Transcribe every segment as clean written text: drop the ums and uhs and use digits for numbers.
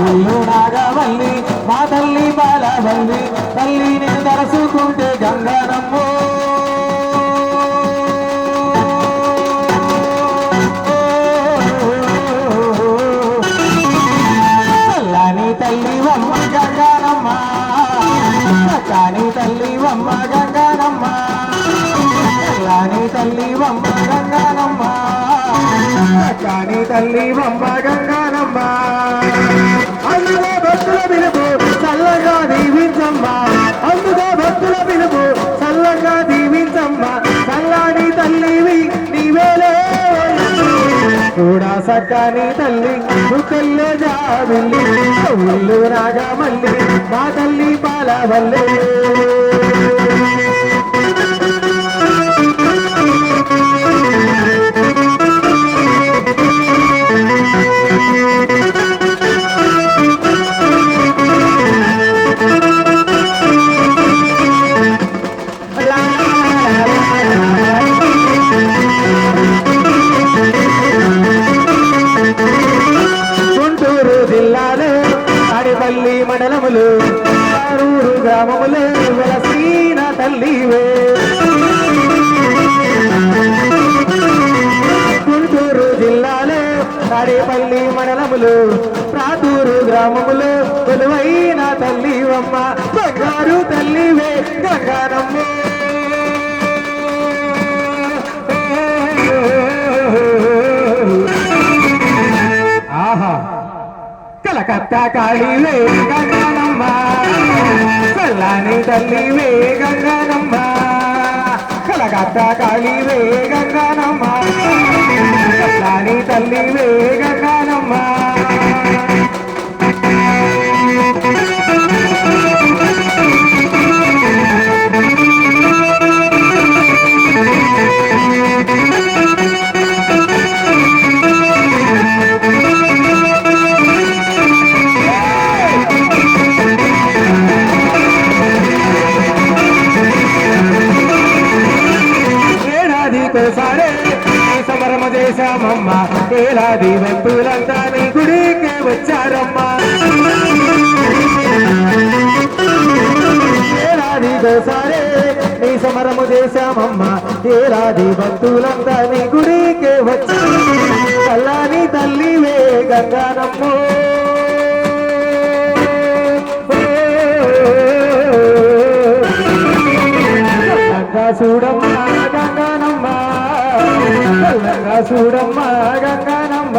ఊళ్ళు నాగవల్లి మా తల్లి బాలవల్లి తల్లి నేను తలసుకుంటే గంగానమ్మో చల్లని తల్లి వమ్మ గంగానమ్మ చక్కని తల్లి వమ్మ గంగానమ్మ చల్లని తల్లి వమ్మ గంగానమ్మ చక్కని తల్లి వమ్మ గంగానమ్మ అందులో భక్తుల పిలుపు చల్లగా దీవించమ్మ అందులో భక్తుల పిలుపు చల్లగా దీవించమ్మ చల్లని తల్లివి నీవేలే కూడా సక్కని తల్లి ముక్కల్లో జాబిల్లి ఊళ్ళు నాగమల్లి మా తల్లి పాలవల్లి తాడేపల్లి మండలములు ఆరూరు గ్రామములు వెలసిన తల్లివే గుంటూరు జిల్లాలో తాడేపల్లి మండలములు ప్రాతూరు గ్రామములు కొలువైన తల్లివమ్మ బంగారు తల్లివే గంగానమ్మ ఆహా కలకత్తా కాళీవే గంగానమ్మ చల్లని తల్లివే గంగానమ్మ కలకత్తా కాళీవే గంగానమ్మ చల్లని తల్లివే గంగానమ్మ సారే సమరమ చేశామమ్మ ఏలాది భక్తులంతా నీ గుడికే వచ్చారమ్మ ఏలాది సారే నీ సమరము చేశామమ్మ ఏలాది భక్తులంతా నీ గుడికే వచ్చారు చల్లని తల్లివే గంగానమ్మో చూడమ్మ గంగానమ్మ చూడమ్మ గంగానమ్మ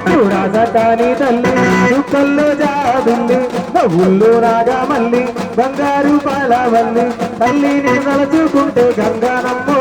చూడా సటాని తల్లి చుక్కల్లో జాబిల్లి నవ్వుల్లో నాగమల్లి బంగారు పాలవల్లి తల్లిని తలచుకుంటే గంగానమ్మో